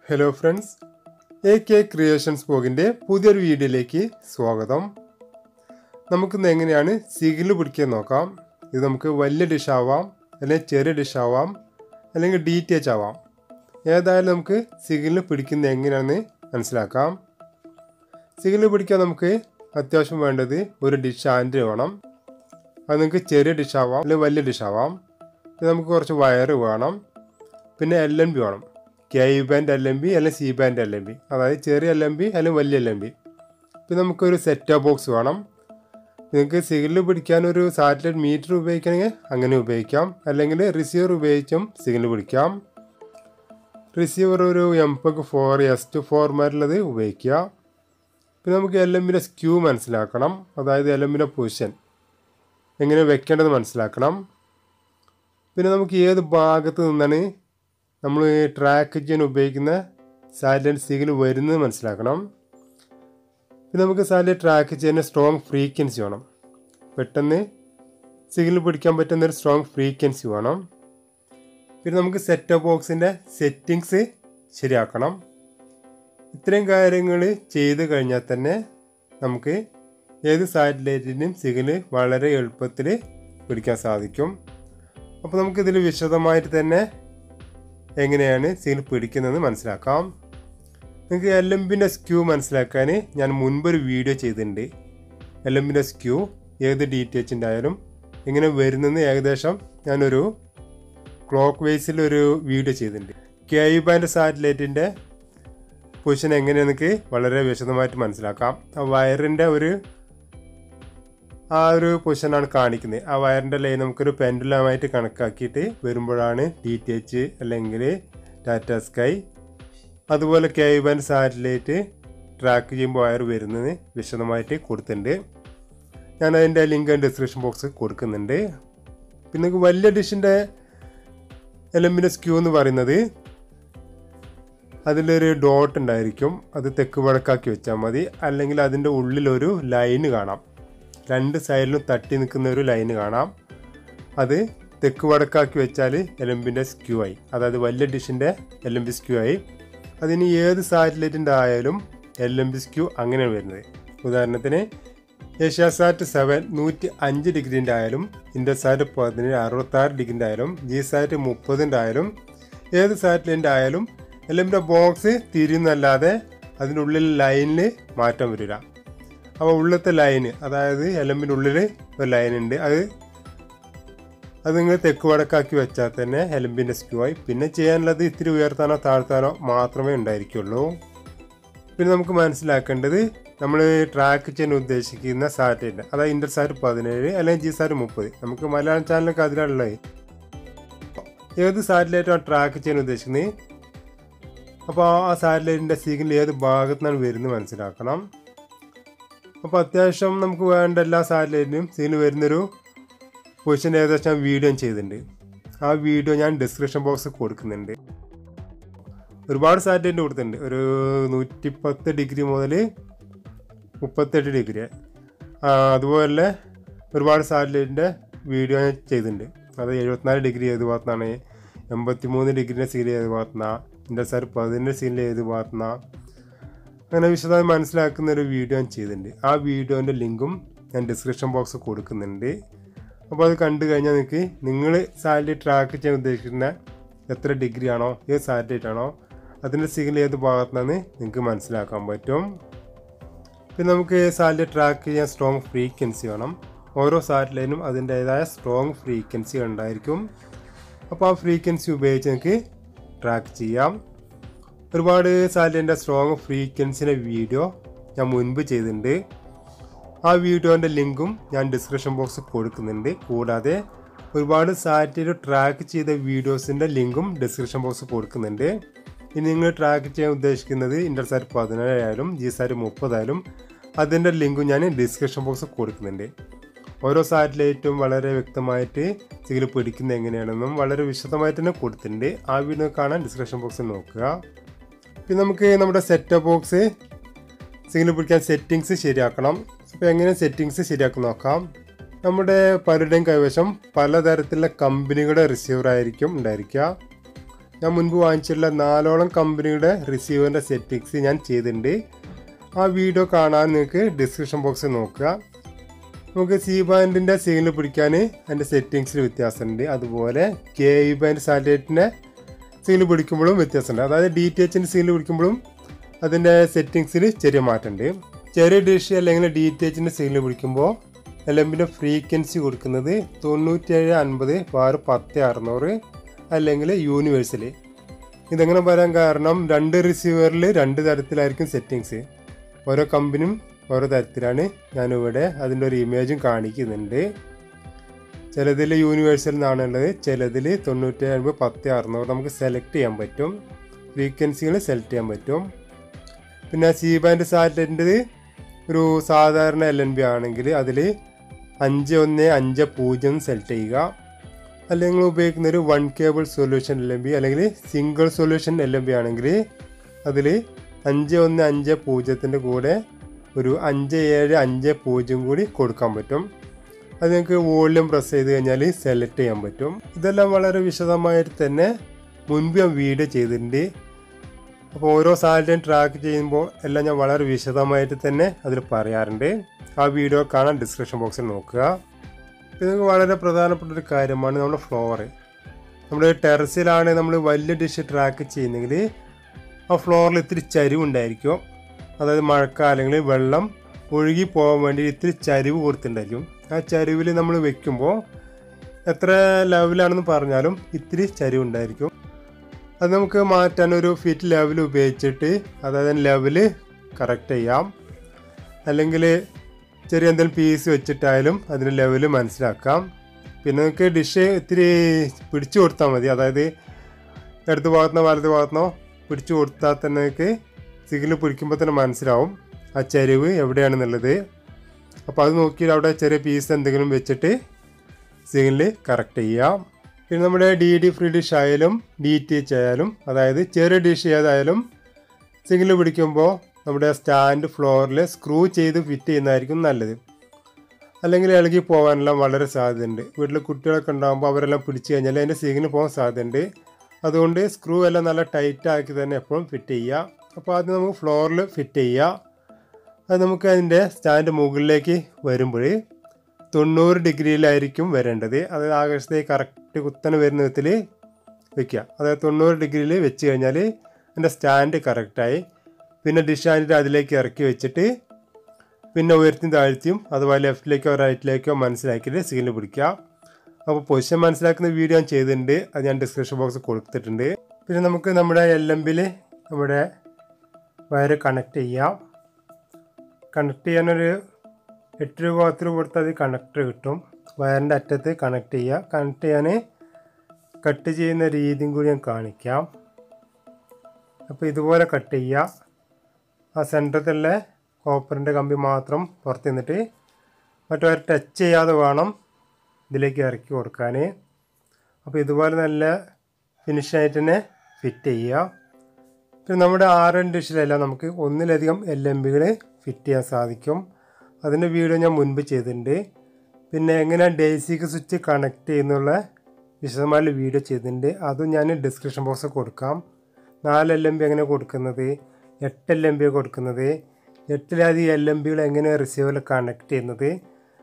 Hello friends, AK creations ബ്ലോഗിൻ്റെ പുതിയൊരു വീഡിയോയിലേക്ക് സ്വാഗതം. നമുക്കിന്ന് എങ്ങനെയാണ് സിഗ്നൽ പിടിക്കാൻ നോക്കാം. ഇത് നമുക്ക് വലിയ ഡിഷ് ആവാം, അല്ലെങ്കിൽ ചെറിയ ഡിഷ് ആവാം, അല്ലെങ്കിൽ DTH ആവാം. ഏതായാലും നമുക്ക് സിഗ്നൽ പിടിക്കുന്നത് എങ്ങനെയാണെന്ന് മനസ്സിലാക്കാം. സിഗ്നൽ പിടിക്കാൻ നമുക്ക് അത്യാവശ്യം വേണ്ടത് ഒരു ഡിഷ് ആൻഡ് വേണം. അത് നിങ്ങൾക്ക് ചെറിയ ഡിഷ് ആവാം, അല്ലെങ്കിൽ വലിയ ഡിഷ് ആവാം. പിന്നെ നമുക്ക് കുറച്ച് വയറ് വേണം, പിന്നെ LNB വേണം. K ബാൻഡ് LNB അല്ലെങ്കിൽ C ബാൻഡ് LNB, അതായത് ചെറിയ LNB അല്ലെങ്കിൽ വലിയ LNB. പിന്നെ നമുക്കൊരു സെറ്റ് ബോക്സ് വേണം. നിങ്ങൾക്ക് സിഗ്നൽ പിടിക്കാൻ ഒരു സാറ്റലൈറ്റ് മീറ്റർ ഉപയോഗിക്കണമെങ്കിൽ അങ്ങനെ ഉപയോഗിക്കാം, അല്ലെങ്കിൽ റിസീവർ ഉപയോഗിച്ചും സിഗ്നൽ പിടിക്കാം. റിസീവർ ഒരു MPEG 4S ഫോർമാറ്റിലത് ഉപയോഗിക്കുക. പിന്നെ നമുക്ക് LNBയുടെ സ്ക്യൂ മനസ്സിലാക്കണം, അതായത് LNBയുടെ പൊസിഷൻ എങ്ങനെ വെക്കേണ്ടത് മനസ്സിലാക്കണം. പിന്നെ നമുക്ക് ഏത് ഭാഗത്ത് നിന്നാണ് നമ്മൾ ട്രാക്ക് ചെയ്യാൻ ഉപയോഗിക്കുന്ന സാറ്റലൈറ്റ് സിഗ്നൽ വരുന്നത് മനസ്സിലാക്കണം. പിന്നെ നമുക്ക് സാറ്റലൈറ്റ് ട്രാക്ക് ചെയ്യാൻ സ്ട്രോങ് ഫ്രീക്വൻസി വേണം. പെട്ടെന്ന് സിഗ്നൽ പിടിക്കാൻ പറ്റുന്നൊരു സ്ട്രോങ് ഫ്രീക്വൻസി വേണം. പിന്നെ നമുക്ക് സെറ്റ് ബോക്സിൻ്റെ സെറ്റിങ്സ് ശരിയാക്കണം. ഇത്രയും കാര്യങ്ങൾ ചെയ്ത് കഴിഞ്ഞാൽ തന്നെ നമുക്ക് ഏത് സാറ്റലൈറ്റിൻ്റെയും സിഗ്നൽ വളരെ എളുപ്പത്തിൽ പിടിക്കാൻ സാധിക്കും. അപ്പോൾ നമുക്കിതിൽ വിശദമായിട്ട് തന്നെ എങ്ങനെയാണ് സിഗ്നൽ പിടിക്കുന്നതെന്ന് മനസ്സിലാക്കാം. നിങ്ങൾക്ക് LNBൻ്റെ സ്ക്യൂ മനസ്സിലാക്കാൻ ഞാൻ മുൻപൊരു വീഡിയോ ചെയ്തിട്ടുണ്ട്. LNBൻ്റെ സ്ക്യൂ ഏത് DTHൻ്റെ ആയാലും എങ്ങനെ വരുന്നതെന്ന് ഏകദേശം ഞാനൊരു ക്ലോക്ക് വൈസിലൊരു വീഡിയോ ചെയ്തിട്ടുണ്ട്. K ബാൻഡ് സാറ്റലൈറ്റിൻ്റെ പൊസിഷൻ എങ്ങനെയാണെന്നൊക്കെ വളരെ വിശദമായിട്ട് മനസ്സിലാക്കാം. ആ വയറിൻ്റെ ആ ഒരു പൊസിഷനാണ് കാണിക്കുന്നത്. ആ വയറിൻ്റെ ലൈൻ നമുക്കൊരു പെൻഡുലമായിട്ട് കണക്കാക്കിയിട്ട് വരുമ്പോഴാണ് DTH അല്ലെങ്കിൽ ടാറ്റ സ്കൈ അതുപോലെ K ബാൻഡ് സാറ്റലൈറ്റ് ട്രാക്ക് ചെയ്യുമ്പോൾ വയർ വരുന്നത് വിശദമായിട്ട് കൊടുത്തിട്ടുണ്ട്. ഞാൻ അതിൻ്റെ ലിങ്ക് ഡിസ്ക്രിപ്ഷൻ ബോക്സ് കൊടുക്കുന്നുണ്ട്. പിന്നെ വലിയ ഡിഷിൻ്റെ LNBൻ്റെ സ്ക്യൂ എന്ന് പറയുന്നത് അതിലൊരു ഡോട്ട് ഉണ്ടായിരിക്കും, അത് തെക്ക് വടക്കാക്കി വെച്ചാൽ മതി. അല്ലെങ്കിൽ അതിൻ്റെ ഉള്ളിലൊരു ലൈന് കാണാം, രണ്ട് സൈഡിലും തട്ടി നിൽക്കുന്ന ഒരു ലൈന് കാണാം. അത് തെക്ക് വടക്കാക്കി വെച്ചാൽ LNBൻ്റെ സ്ക്യൂ ആയി, അതായത് വലിയ ഡിഷിൻ്റെ LNB സ്ക്യൂ ആയി. അതിന് ഏത് സാറ്റലൈറ്റിൻ്റെ ആയാലും LNB സ്ക്യൂ അങ്ങനെയാണ് വരുന്നത്. ഉദാഹരണത്തിന് ഏഷ്യാസാറ്റ് 7 105 ഡിഗ്രീൻ്റെ ആയാലും, ഇൻറ്റൽസാറ്റ് 10 66 ഡിഗ്രീൻ്റെ ആയാലും, GSAT 30 ആയാലും, ഏത് സാറ്റലൈറ്റിൻ്റെ ആയാലും LNBൻ്റെ ബോക്സ് തിരിയുന്നല്ലാതെ അതിനുള്ളിൽ ലൈനിൽ മാറ്റം വരില്ല. അപ്പോൾ ഉള്ളിലത്തെ ലൈന്, അതായത് LNBൻ്റെ ഉള്ളിൽ ഒരു ലൈനുണ്ട്, അത് നിങ്ങൾ തെക്ക് വടക്കാക്കി വെച്ചാൽ തന്നെ LNBൻ്റെ സ്ക്യൂ ആയി. പിന്നെ ചെയ്യാനുള്ളത് ഇത്തിരി ഉയർത്താനോ താഴ്ത്താനോ മാത്രമേ ഉണ്ടായിരിക്കുള്ളൂ. പിന്നെ നമുക്ക് മനസ്സിലാക്കേണ്ടത് നമ്മൾ ട്രാക്ക് ചെയ്യാൻ ഉദ്ദേശിക്കുന്ന സാറ്റലൈറ്റ്, അതായത് ഇൻറ്റൽസാറ്റ് 17 അല്ലെങ്കിൽ GSAT 30. നമുക്ക് മലയാളം ചാനലൊക്കെ അതിലുള്ളത്. ഏത് സാറ്റലൈറ്റാണ് ട്രാക്ക് ചെയ്യാൻ ഉദ്ദേശിക്കുന്നത്, അപ്പോൾ ആ സാറ്റലൈറ്റിൻ്റെ സിഗ്നൽ ഏത് ഭാഗത്തു നിന്നാണ് വരുന്നത് മനസ്സിലാക്കണം. അപ്പോൾ അത്യാവശ്യം നമുക്ക് വേണ്ട എല്ലാ സാറ്റലൈറ്റിനും സിഗ്നൽ വരുന്നൊരു പൊസിഷൻ ഏകദേശം വീഡിയോ ചെയ്തിട്ടുണ്ട്. ആ വീഡിയോ ഞാൻ ഡിസ്ക്രിപ്ഷൻ ബോക്സ് കൊടുക്കുന്നുണ്ട്. ഒരുപാട് സാറ്റലൈറ്റ് കൊടുത്തിട്ടുണ്ട്, ഒരു 110 ഡിഗ്രി മുതൽ 38 ഡിഗ്രി. അതുപോലെ ഒരുപാട് സാറ്റലൈറ്റിൻ്റെ വീഡിയോ ഞാൻ ചെയ്തിട്ടുണ്ട്. അത് 74 ഡിഗ്രി ഏത് ഭാഗത്തുനിന്നാണ്, 83 ഡിഗ്രിൻ്റെ സിഗ്നൽ ഏത് ഭാഗത്തുനിന്നാണ്, ഇൻറ്റൽസാറ്റ് 10 സിഗ്നൽ ഏത് ഭാഗത്തുനിന്നാണ്, അങ്ങനെ വിശദമായി മനസ്സിലാക്കുന്ന ഒരു വീഡിയോ ഞാൻ ചെയ്തിട്ടുണ്ട്. ആ വീഡിയോൻ്റെ ലിങ്കും ഞാൻ ഡിസ്ക്രിപ്ഷൻ ബോക്സ് കൊടുക്കുന്നുണ്ട്. അപ്പോൾ അത് കണ്ടു കഴിഞ്ഞാൽ നിങ്ങൾ സാറ്റലൈറ്റ് ട്രാക്ക് ചെയ്യാൻ ഉദ്ദേശിക്കുന്ന എത്ര ഡിഗ്രി ആണോ, ഏത് സാറ്റലൈറ്റ് ആണോ, അതിൻ്റെ സിഗ്നൽ ഏത് ഭാഗത്തുനിന്നാണ് നിങ്ങൾക്ക് മനസ്സിലാക്കാൻ പറ്റും. പിന്നെ നമുക്ക് സാറ്റലൈറ്റ് ട്രാക്ക് ചെയ്യാൻ സ്ട്രോങ് ഫ്രീക്വൻസി വേണം. ഓരോ സാറ്റലൈറ്റിനും അതിൻ്റേതായ സ്ട്രോങ് ഫ്രീക്വൻസി ഉണ്ടായിരിക്കും. അപ്പോൾ ആ ഫ്രീക്വൻസി ഉപയോഗിച്ച് നിങ്ങൾക്ക് ട്രാക്ക് ചെയ്യാം. ഒരുപാട് സാറ്റലൈറ്റിൻ്റെ സ്ട്രോങ് ഫ്രീക്വൻസിൻ്റെ വീഡിയോ ഞാൻ മുൻപ് ചെയ്തിട്ടുണ്ട്. ആ വീഡിയോൻ്റെ ലിങ്കും ഞാൻ ഡിസ്ക്രിപ്ഷൻ ബോക്സ് കൊടുക്കുന്നുണ്ട്. കൂടാതെ ഒരുപാട് സാറ്റലൈറ്റ് ട്രാക്ക് ചെയ്ത വീഡിയോസിൻ്റെ ലിങ്കും ഡിസ്ക്രിപ്ഷൻ ബോക്സ് കൊടുക്കുന്നുണ്ട്. ഇനി നിങ്ങൾ ട്രാക്ക് ചെയ്യാൻ ഉദ്ദേശിക്കുന്നത് ഇൻറ്റൽസാറ്റ് 17 ആയാലും GSAT 30 ആയാലും അതിൻ്റെ ലിങ്കും ഞാൻ ഡിസ്ക്രിപ്ഷൻ ബോക്സ് കൊടുക്കുന്നുണ്ട്. ഓരോ സാറ്റലൈറ്റും വളരെ വ്യക്തമായിട്ട് സിഗ്നൽ പിടിക്കുന്നത് എങ്ങനെയാണെന്നും വളരെ വിശദമായിട്ട് തന്നെ കൊടുത്തിട്ടുണ്ട്. ആ വീഡിയോ കാണാൻ ഡിസ്ക്രിപ്ഷൻ ബോക്സിൽ നോക്കുക. പിന്നെ നമുക്ക് നമ്മുടെ സെറ്റ് ബോക്സ് സിഗ്നൽ പിടിക്കാൻ സെറ്റിങ്സ് ശരിയാക്കണം. അപ്പോൾ എങ്ങനെ സെറ്റിങ്സ് ശരിയാക്കി നോക്കാം. നമ്മുടെ പലരുടെയും കൈവശം പലതരത്തിലുള്ള കമ്പനികളുടെ റിസീവർ ആയിരിക്കും ഉണ്ടായിരിക്കുക. ഞാൻ മുൻപ് വാങ്ങിച്ചിട്ടുള്ള 4ഓളം കമ്പനിയുടെ റിസീവറിൻ്റെ സെറ്റിങ്സ് ഞാൻ ചെയ്തിട്ടുണ്ട്. ആ വീഡിയോ കാണാൻ നിങ്ങൾക്ക് ഡിസ്ക്രിപ്ഷൻ ബോക്സിൽ നോക്കുക. നമുക്ക് സി ബാൻഡിൻ്റെ സിഗ്നൽ പിടിക്കാൻ അതിൻ്റെ സെറ്റിങ്സിൽ വ്യത്യാസമുണ്ട്. അതുപോലെ KE ബാൻഡ് സാറ്റലൈറ്റിൻ്റെ സിഗ്നൽ പിടിക്കുമ്പോഴും വ്യത്യാസമുണ്ട്. അതായത് DTHൻ്റെ സിഗ്നൽ പിടിക്കുമ്പോഴും അതിൻ്റെ സെറ്റിങ്സിൽ ചെറിയ മാറ്റമുണ്ട്. ചെറിയ ഡിഷ് അല്ലെങ്കിൽ DTHൻ്റെ സിഗ്നൽ പിടിക്കുമ്പോൾ LMൻ്റെ ഫ്രീക്വൻസി കൊടുക്കുന്നത് 9750/10600 അല്ലെങ്കിൽ യൂണിവേഴ്സൽ. ഇതെങ്ങനെ പറയാൻ കാരണം 2 റിസീവറിൽ 2 തരത്തിലായിരിക്കും സെറ്റിങ്സ്. ഓരോ കമ്പനിയും ഓരോ തരത്തിലാണ്. ഞാനിവിടെ അതിൻ്റെ ഒരു ഇമേജും കാണിക്കുന്നുണ്ട്. ചിലതിൽ യൂണിവേഴ്സൽ എന്നാണുള്ളത്, ചിലതിൽ 9750/10600 നമുക്ക് സെലക്ട് ചെയ്യാൻ പറ്റും. ഫ്രീക്വൻസികൾ സെലക്ട് ചെയ്യാൻ പറ്റും. പിന്നെ സി ബാൻഡ് സാറ്റലൈറ്റിൻ്റെ ഒരു സാധാരണ LNB ആണെങ്കിൽ അതിൽ 5150 സെലക്ട് ചെയ്യുക. അല്ലെങ്കിൽ നിങ്ങൾ ഉപയോഗിക്കുന്ന ഒരു 1 കേബിൾ സൊല്യൂഷൻ LNB അല്ലെങ്കിൽ സിംഗിൾ സൊല്യൂഷൻ LNB ആണെങ്കിൽ അതിൽ 5150 കൂടെ ഒരു 5750 കൂടി കൊടുക്കാൻ പറ്റും. അത് നിങ്ങൾക്ക് വോളിയം പ്രസ് ചെയ്ത് കഴിഞ്ഞാൽ സെലക്ട് ചെയ്യാൻ പറ്റും. ഇതെല്ലാം വളരെ വിശദമായിട്ട് തന്നെ മുൻപ് ഞാൻ വീഡിയോ ചെയ്തിട്ടുണ്ട്. അപ്പോൾ ഓരോ സാറ്റലൈറ്റ് ട്രാക്ക് ചെയ്യുമ്പോൾ എല്ലാം ഞാൻ വളരെ വിശദമായിട്ട് തന്നെ അതിൽ പറയാറുണ്ട്. ആ വീഡിയോ കാണാൻ ഡിസ്ക്രിപ്ഷൻ ബോക്സിൽ നോക്കുക. ഇത് വളരെ പ്രധാനപ്പെട്ട ഒരു കാര്യമാണ് നമ്മുടെ ഫ്ലോർ. നമ്മുടെ ടെറസിലാണ് നമ്മൾ വലിയ ഡിഷ് ട്രാക്ക് ചെയ്യുന്നെങ്കിൽ ആ ഫ്ലോറിൽ ഇത്തിരി ചരിവുണ്ടായിരിക്കും. അതായത് മഴക്കാലങ്ങളിൽ വെള്ളം ഒഴുകി പോകാൻ വേണ്ടി ഇത്തിരി ചരിവ് കൊടുത്തിട്ടുണ്ടായിരിക്കും. ആ ചരിവിൽ നമ്മൾ വെക്കുമ്പോൾ എത്ര ലെവലാണെന്ന് പറഞ്ഞാലും ഇത്തിരി ചരിവുണ്ടായിരിക്കും. അത് നമുക്ക് മാറ്റാൻ ഒരു ഫിറ്റ് ലെവൽ ഉപയോഗിച്ചിട്ട് അതായത് ലെവല് കറക്റ്റ് ചെയ്യാം. അല്ലെങ്കിൽ ചെറിയ എന്തെങ്കിലും പീസ് വെച്ചിട്ടായാലും അതിൻ്റെ ലെവല് മനസ്സിലാക്കാം. പിന്നെ നമുക്ക് ഡിഷ് ഇത്തിരി പിടിച്ചു കൊടുത്താൽ മതി. അതായത് ഇടത് ഭാഗത്തുനിന്നോ വലത് ഭാഗത്തുനിന്നോ പിടിച്ചു കൊടുത്താൽ തന്നെ നിങ്ങൾക്ക് സിഗ്നൽ പിടിക്കുമ്പോൾ തന്നെ മനസ്സിലാവും ആ ചരിവ് എവിടെയാണെന്നുള്ളത്. അപ്പോൾ അത് നോക്കിയിട്ട് അവിടെ ചെറിയ പീസ് എന്തെങ്കിലും വെച്ചിട്ട് സിഗ്നൽ കറക്റ്റ് ചെയ്യാം. പിന്നെ നമ്മുടെ DD ഫ്രീ ഡിഷ് ആയാലും DTH ആയാലും അതായത് ചെറിയ ഡിഷ് ഏതായാലും സിഗ്നൽ പിടിക്കുമ്പോൾ നമ്മുടെ സ്റ്റാൻഡ് ഫ്ലോറിൽ സ്ക്രൂ ചെയ്ത് ഫിറ്റ് ചെയ്യുന്നതായിരിക്കും നല്ലത്. അല്ലെങ്കിൽ ഇളകി പോകാനെല്ലാം വളരെ സാധ്യതയുണ്ട്. വീട്ടിൽ കുട്ടികളൊക്കെ ഉണ്ടാകുമ്പോൾ അവരെല്ലാം പിടിച്ചു കഴിഞ്ഞാൽ അതിൻ്റെ സിഗ്നൽ പോകാൻ സാധ്യതയുണ്ട്. അതുകൊണ്ട് സ്ക്രൂ എല്ലാം നല്ല ടൈറ്റ് ആക്കി തന്നെ എപ്പോഴും ഫിറ്റ് ചെയ്യുക. അപ്പോൾ അത് നമുക്ക് ഫ്ലോറിൽ ഫിറ്റ് ചെയ്യുക. അത് നമുക്ക് അതിൻ്റെ സ്റ്റാൻഡ് മുകളിലേക്ക് വരുമ്പോൾ 90 ഡിഗ്രിയിലായിരിക്കും വരേണ്ടത്. അതായത് ആകാശത്തേക്ക് കറക്റ്റ് കുത്തനെ വരുന്ന വിധത്തിൽ വെക്കുക. അതായത് 90 ഡിഗ്രിയിൽ വെച്ച് കഴിഞ്ഞാൽ അതിൻ്റെ സ്റ്റാൻഡ് കറക്റ്റായി. പിന്നെ ഡിഷ് ആയിട്ട് അതിലേക്ക് ഇറക്കി വെച്ചിട്ട് പിന്നെ ഉയർത്തിയും താഴ്ത്തിയും അതുപോലെ ലെഫ്റ്റിലേക്കോ റൈറ്റിലേക്കോ മനസ്സിലാക്കിയിട്ട് സിഗ്നൽ പിടിക്കുക. അപ്പോൾ പൊസിഷൻ മനസ്സിലാക്കുന്ന വീഡിയോ ഞാൻ ചെയ്തിട്ടുണ്ട്. അത് ഞാൻ ഡിസ്ക്രിപ്ഷൻ ബോക്സിൽ കൊടുത്തിട്ടുണ്ട്. പിന്നെ നമുക്ക് നമ്മുടെ LMBയിൽ നമ്മുടെ വയറ് കണക്ട് ചെയ്യാം. കണക്ട് ചെയ്യാനൊരു 8 രൂപ 10 രൂപ കൊടുത്താൽ അത് കണക്ടർ കിട്ടും. വയറിൻ്റെ അറ്റത്ത് കണക്ട് ചെയ്യുക. കണക്ട് ചെയ്യാൻ കട്ട് ചെയ്യുന്ന രീതിയും കൂടി ഞാൻ കാണിക്കാം. അപ്പോൾ ഇതുപോലെ കട്ട് ചെയ്യുക. ആ സെൻറ്ററിലുള്ള കോപ്പറിൻ്റെ കമ്പി മാത്രം പുറത്ത് നിന്നിട്ട് മറ്റൊരു ടച്ച് ചെയ്യാതെ വേണം ഇതിലേക്ക് ഇറക്കി കൊടുക്കാൻ. അപ്പോൾ ഇതുപോലെ നല്ല ഫിനിഷായിട്ട് തന്നെ ഫിറ്റ് ചെയ്യുക. പിന്നെ നമ്മുടെ RN ഡിഷിലെല്ലാം നമുക്ക് ഒന്നിലധികം LMBകൾ ഫിറ്റ് ചെയ്യാൻ സാധിക്കും. അതിൻ്റെ വീഡിയോ ഞാൻ മുൻപ് ചെയ്തിട്ടുണ്ട്. പിന്നെ എങ്ങനെ ഡേസിക്ക് സ്വിച്ച് കണക്ട് ചെയ്യുന്നുള്ള വിശദമായ വീഡിയോ ചെയ്തിട്ടുണ്ട്. അതും ഞാൻ ഡിസ്ക്രിപ്ഷൻ ബോക്സിൽ കൊടുക്കാം. 4 LMB എങ്ങനെ കൊടുക്കുന്നത്, 8 LMB കൊടുക്കുന്നത്, 8ലധികം LMBകൾ എങ്ങനെ റിസീവറിൽ കണക്ട് ചെയ്യുന്നത്,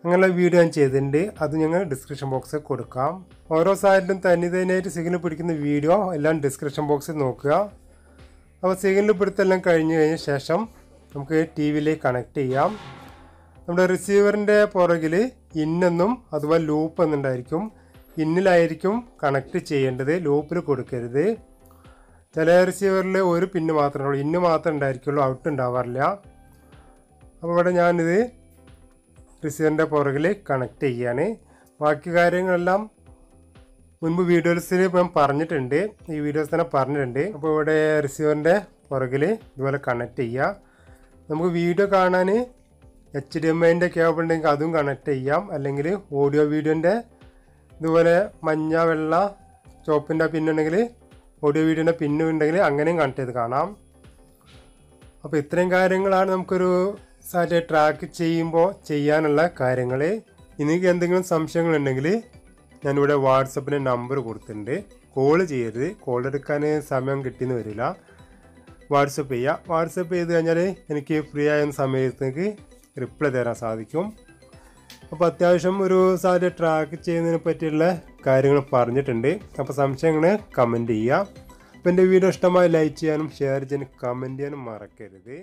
അങ്ങനെയുള്ള വീഡിയോ ഞാൻ ചെയ്തിട്ടുണ്ട്. അത് ഞങ്ങൾ ഡിസ്ക്രിപ്ഷൻ ബോക്സിൽ കൊടുക്കാം. ഓരോ സാധനത്തിലും തനിതനായിട്ട് സിഗ്നൽ പിടിക്കുന്ന വീഡിയോ എല്ലാം ഡിസ്ക്രിപ്ഷൻ ബോക്സിൽ നോക്കുക. അപ്പോൾ സിഗ്നൽ പിടുത്തെല്ലാം കഴിഞ്ഞ ശേഷം നമുക്ക് TVയിലേക്ക് കണക്ട് ചെയ്യാം. നമ്മുടെ റിസീവറിൻ്റെ പുറകിൽ ഇന്നെന്നും അതുപോലെ ലൂപ്പ് എന്നുണ്ടായിരിക്കും. ഇന്നിലായിരിക്കും കണക്ട് ചെയ്യേണ്ടത്, ലൂപ്പിൽ കൊടുക്കരുത്. ചില റിസീവറിൽ ഒരു പിന്ന് മാത്രമേ ഉള്ളൂ, ഇന്ന് മാത്രമേ ഉണ്ടായിരിക്കുള്ളൂ, ഔട്ട് ഉണ്ടാവാറില്ല. അപ്പോൾ ഇവിടെ ഞാനിത് റിസീവറിൻ്റെ പുറകിൽ കണക്ട് ചെയ്യാണ്. ബാക്കി കാര്യങ്ങളെല്ലാം മുൻപ് വീഡിയോസിൽ ഞാൻ പറഞ്ഞിട്ടുണ്ട്, ഈ വീഡിയോസ് തന്നെ പറഞ്ഞിട്ടുണ്ട്. അപ്പോൾ ഇവിടെ റിസീവറിൻ്റെ പുറകിൽ ഇതുപോലെ കണക്ട് ചെയ്യുക. നമുക്ക് വീഡിയോ കാണാൻ HDMIൻ്റെ കേബിൾ ഉണ്ടെങ്കിൽ അതും കണക്ട് ചെയ്യാം. അല്ലെങ്കിൽ ഓഡിയോ വീഡിയോൻ്റെ ഇതുപോലെ മഞ്ഞ വെള്ള ചോപ്പിൻ്റെ പിന്നുണ്ടെങ്കിൽ ഓഡിയോ വീഡിയോൻ്റെ പിന്നുണ്ടെങ്കിൽ അങ്ങനെയും കണക്ട് ചെയ്ത് കാണാം. അപ്പോൾ ഇത്രയും കാര്യങ്ങളാണ് നമുക്കൊരു സാറ്റലൈറ്റ് ട്രാക്ക് ചെയ്യുമ്പോൾ ചെയ്യാനുള്ള കാര്യങ്ങൾ. എനിക്ക് എന്തെങ്കിലും സംശയങ്ങളുണ്ടെങ്കിൽ ഞാനിവിടെ വാട്സപ്പിന് നമ്പർ കൊടുത്തിട്ടുണ്ട്, കോൾ ചെയ്യരുത്. കോൾ എടുക്കാൻ സമയം കിട്ടിയെന്ന് വരില്ല. വാട്സപ്പ് ചെയ്യുക. വാട്സപ്പ് ചെയ്ത് കഴിഞ്ഞാൽ എനിക്ക് ഫ്രീ ആയ സമയത്തേക്ക് റിപ്ലൈ തരാൻ സാധിക്കും. അപ്പോൾ അത്യാവശ്യം ഒരു സാധ്യത ട്രാക്ക് ചെയ്യുന്നതിനെ പറ്റിയുള്ള കാര്യങ്ങൾ പറഞ്ഞിട്ടുണ്ട്. അപ്പോൾ സംശയങ്ങൾ കമൻറ്റ് ചെയ്യുക. അപ്പോൾ എൻ്റെ വീഡിയോ ഇഷ്ടമായി ലൈക്ക് ചെയ്യാനും ഷെയർ ചെയ്യാനും കമൻറ്റ് ചെയ്യാനും മറക്കരുത്.